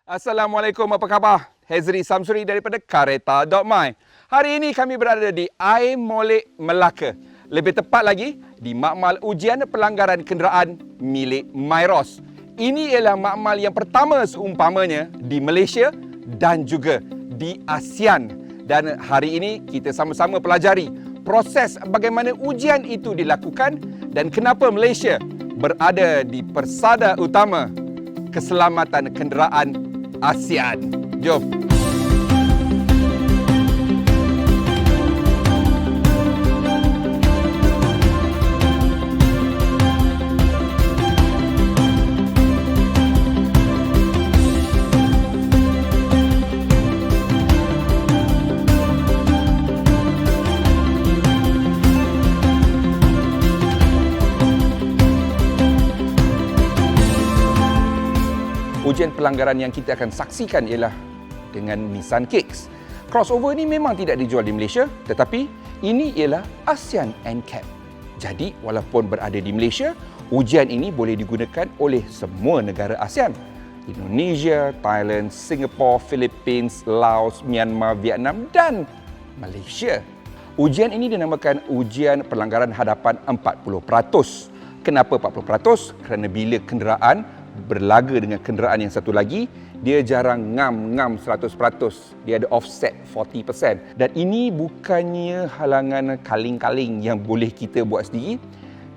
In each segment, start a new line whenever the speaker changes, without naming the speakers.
Assalamualaikum, apa khabar? Hezri Samsuri daripada Kareta.my. Hari ini kami berada di Air Molek, Melaka. Lebih tepat lagi, di makmal ujian pelanggaran kenderaan milik MyROS. Ini ialah makmal yang pertama seumpamanya di Malaysia dan juga di ASEAN. Dan hari ini kita sama-sama pelajari proses bagaimana ujian itu dilakukan dan kenapa Malaysia berada di persada utama keselamatan kenderaan ASEAN. Jom. Ujian pelanggaran yang kita akan saksikan ialah dengan Nissan Kicks. Crossover ini memang tidak dijual di Malaysia, tetapi ini ialah ASEAN NCAP. Jadi, walaupun berada di Malaysia, ujian ini boleh digunakan oleh semua negara ASEAN. Indonesia, Thailand, Singapura, Philippines, Laos, Myanmar, Vietnam dan Malaysia. Ujian ini dinamakan ujian pelanggaran hadapan 40%. Kenapa 40%? Kerana bila kenderaan berlaga dengan kenderaan yang satu lagi, dia jarang ngam 100%. Dia ada offset 40%. Dan ini bukannya halangan kaling-kaling yang boleh kita buat sendiri.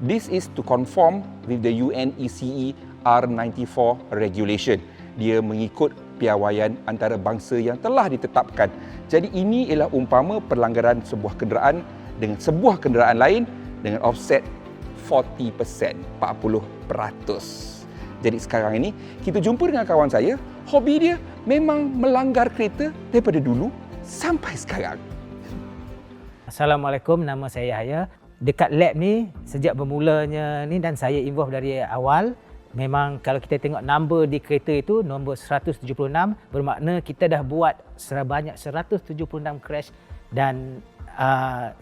This is to conform with the UNECE R94 regulation. Dia mengikut piawaian antarabangsa yang telah ditetapkan. Jadi ini ialah umpama pelanggaran sebuah kenderaan dengan sebuah kenderaan lain dengan offset 40%. Jadi sekarang ini kita jumpa dengan kawan saya, hobi dia memang melanggar kereta daripada dulu sampai sekarang.
Assalamualaikum, nama saya Yahya. Dekat lab ni, sejak bermulanya ni dan saya involve dari awal, memang kalau kita tengok number di kereta itu, nombor 176, bermakna kita dah buat sebanyak 176 crash dan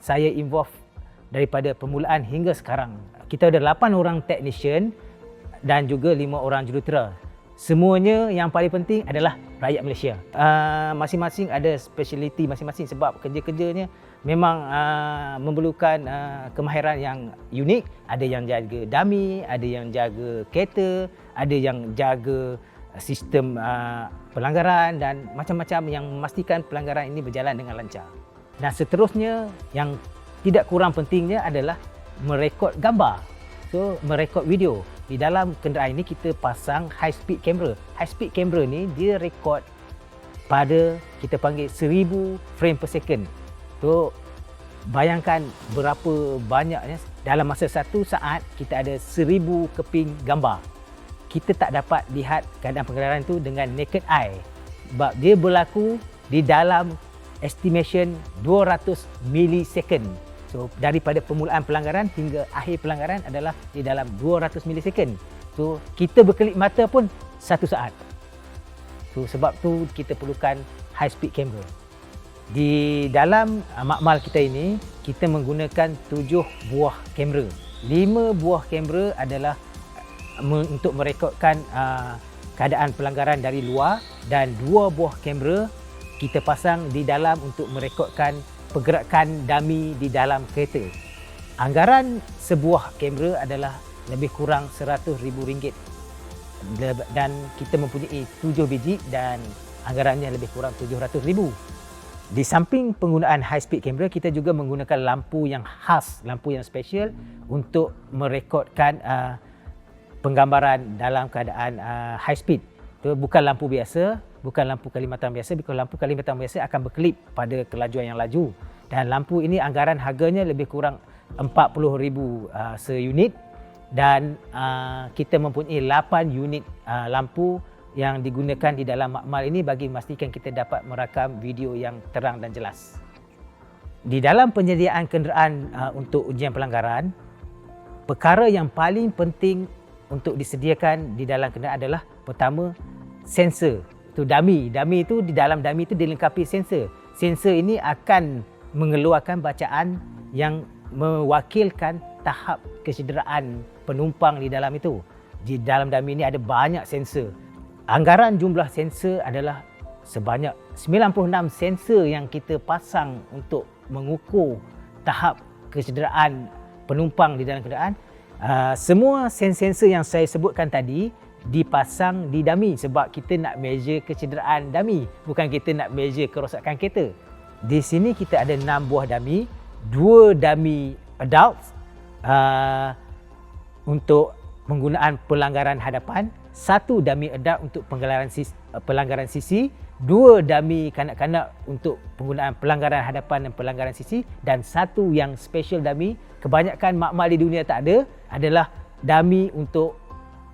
saya involve daripada permulaan hingga sekarang. Kita ada 8 orang technician dan juga 5 orang jurutera. Semuanya yang paling penting adalah rakyat Malaysia. Masing-masing ada speciality masing-masing sebab kerja-kerjanya memang memerlukan kemahiran yang unik. Ada yang jaga dummy, ada yang jaga kereta, ada yang jaga sistem pelanggaran dan macam-macam yang memastikan pelanggaran ini berjalan dengan lancar. Dan seterusnya yang tidak kurang pentingnya adalah merekod gambar. So, merekod video. Di dalam kenderaan ini kita pasang high speed camera. High speed camera ni dia rekod pada kita panggil 1000 frame per second. So, bayangkan berapa banyaknya dalam masa 1 saat kita ada 1000 keping gambar. Kita tak dapat lihat keadaan pengendara itu dengan naked eye. Sebab dia berlaku di dalam estimation 200 millisecond. So, daripada permulaan pelanggaran hingga akhir pelanggaran adalah di dalam 200 millisecond. So, kita berkelip mata pun 1 saat. So, sebab tu kita perlukan high speed camera. Di dalam makmal kita ini, kita menggunakan 7 buah kamera. 5 buah kamera adalah untuk merekodkan keadaan pelanggaran dari luar dan 2 buah kamera kita pasang di dalam untuk merekodkan pergerakan dummy di dalam kereta. Anggaran sebuah kamera adalah lebih kurang RM100,000 dan kita mempunyai 7 biji dan anggarannya lebih kurang RM700,000. Di samping penggunaan high speed kamera, kita juga menggunakan lampu yang khas, lampu yang special untuk merekodkan penggambaran dalam keadaan high speed. Itu bukan lampu biasa, bukan lampu kalimatan biasa. Bila lampu kalimatan biasa akan berkelip pada kelajuan yang laju. Dan lampu ini anggaran harganya lebih kurang RM40,000 seunit. Dan kita mempunyai 8 unit lampu yang digunakan di dalam makmal ini bagi memastikan kita dapat merakam video yang terang dan jelas. Di dalam penyediaan kenderaan untuk ujian pelanggaran, perkara yang paling penting untuk disediakan di dalam kenderaan adalah pertama, sensor. Itu dummy. Dummy itu di dalam dummy itu dilengkapi sensor. Sensor ini akan mengeluarkan bacaan yang mewakilkan tahap kesederaan penumpang di dalam itu. Di dalam dummy ini ada banyak sensor. Anggaran jumlah sensor adalah sebanyak 96 sensor yang kita pasang untuk mengukur tahap kecederaan penumpang di dalam kenderaan. Semua sensor yang saya sebutkan tadi dipasang di dummy sebab kita nak measure kecederaan dummy, bukan kita nak measure kerosakan kereta. Di sini kita ada 6 buah dummy, 2 dummy adults untuk penggunaan pelanggaran hadapan, 1 dummy adult untuk pelanggaran sisi, 2 dummy kanak-kanak untuk penggunaan pelanggaran hadapan dan pelanggaran sisi, dan 1 yang special dummy, kebanyakan mak-mak di dunia tak ada, adalah dummy untuk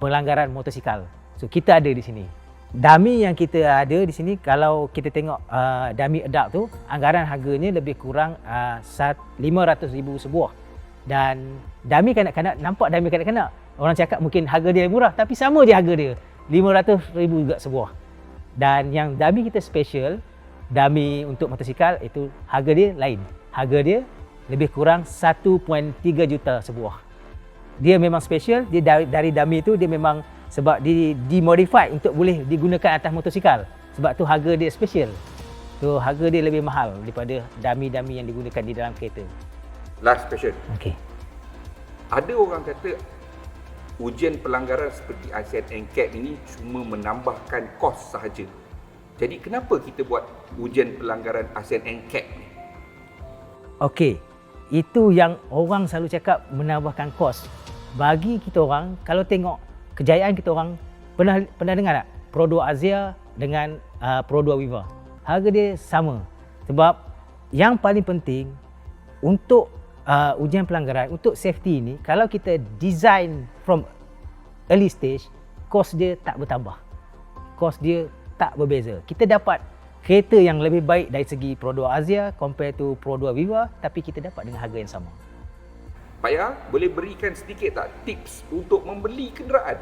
pelanggaran motosikal. So kita ada di sini. Dummy yang kita ada di sini, kalau kita tengok dummy adult tu, anggaran harganya lebih kurang 500,000 sebuah. Dan dummy kanak-kanak, nampak dummy kanak-kanak, orang cakap mungkin harga dia murah, tapi sama je harga dia, 500,000 juga sebuah. Dan yang dummy kita special, dummy untuk motosikal, itu harga dia lain. Harga dia lebih kurang 1.3 juta sebuah. Dia memang special, dia dari dummy tu dia memang sebab dimodify untuk boleh digunakan atas motosikal. Sebab tu harga dia special. So harga dia lebih mahal daripada dummy-dummy yang digunakan di dalam kereta.
Last question.
Okey.
Ada orang kata ujian pelanggaran seperti ASEAN NCAP ini cuma menambahkan kos sahaja. Jadi kenapa kita buat ujian pelanggaran ASEAN NCAP ni?
Okey. Itu yang orang selalu cakap menambahkan kos. Bagi kita orang, kalau tengok kejayaan kita orang, pernah dengar tak? Pro 2 Asia dengan Pro 2 Viva. Harga dia sama. Sebab yang paling penting untuk ujian pelanggaran, untuk safety ni, kalau kita design from early stage, kos dia tak bertambah. Kos dia tak berbeza. Kita dapat kereta yang lebih baik dari segi Pro 2 Asia compare to Pro 2 Viva, tapi kita dapat dengan harga yang sama.
Pak Ya, boleh berikan sedikit tak tips untuk membeli kenderaan?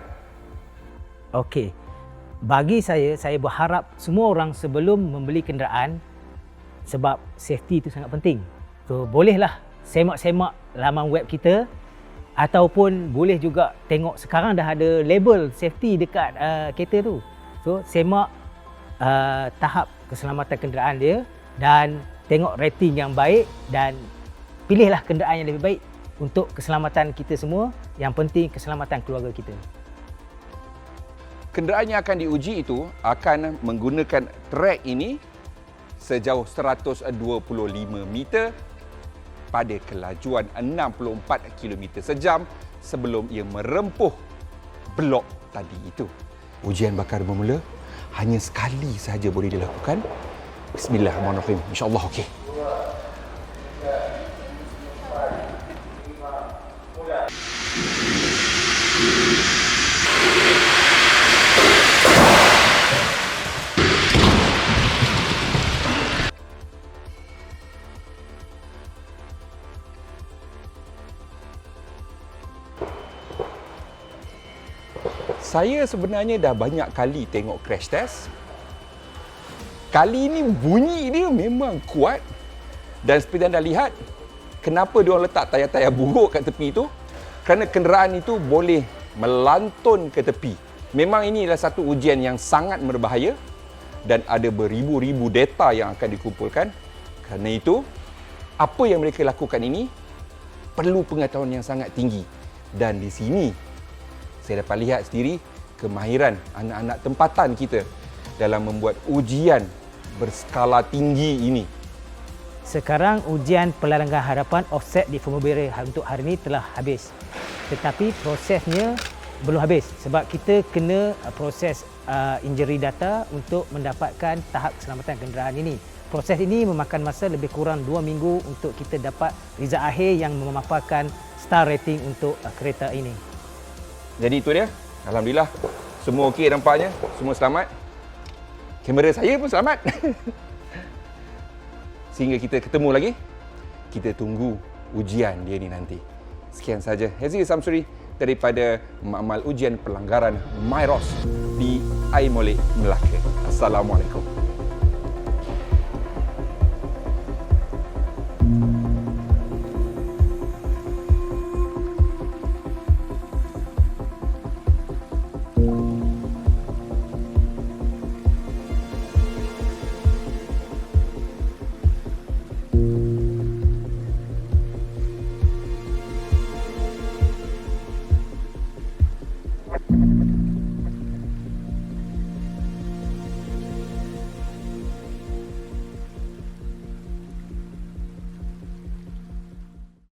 Okey. Bagi saya berharap semua orang sebelum membeli kenderaan, sebab safety itu sangat penting. So, bolehlah semak-semak laman web kita, ataupun boleh juga tengok sekarang dah ada label safety dekat kereta tu. So, semak tahap keselamatan kenderaan dia dan tengok rating yang baik dan pilihlah kenderaan yang lebih baik untuk keselamatan kita semua. Yang penting keselamatan keluarga kita.
Kenderaan yang akan diuji itu akan menggunakan trek ini sejauh 125 meter pada kelajuan 64 km sejam sebelum ia merempuh blok tadi itu. Ujian bakar bermula hanya sekali sahaja boleh dilakukan. Bismillahirrahmanirrahim. InsyaAllah okey. Saya sebenarnya dah banyak kali tengok crash test. Kali ini bunyi dia memang kuat. Dan seperti anda lihat, kenapa dia orang letak tayar-tayar buruk kat tepi itu? Kerana kenderaan itu boleh melantun ke tepi. Memang ini adalah satu ujian yang sangat berbahaya dan ada beribu-ribu data yang akan dikumpulkan. Kerana itu, apa yang mereka lakukan ini perlu pengetahuan yang sangat tinggi. Dan di sini saya dapat lihat sendiri kemahiran anak-anak tempatan kita dalam membuat ujian berskala tinggi ini.
Sekarang ujian pelanggaran hadapan offset di Formula Barrier untuk hari ini telah habis. Tetapi prosesnya belum habis sebab kita kena proses injury data untuk mendapatkan tahap keselamatan kenderaan ini. Proses ini memakan masa lebih kurang 2 minggu untuk kita dapat result akhir yang memaparkan star rating untuk kereta ini.
Jadi itu dia. Alhamdulillah. Semua okey nampaknya. Semua selamat. Kamera saya pun selamat. Sehingga kita ketemu lagi, kita tunggu ujian dia ni nanti. Sekian saja. Hezri Samsuri daripada Makmal Ujian Pelanggaran MyROS di Air Molek, Melaka. Assalamualaikum.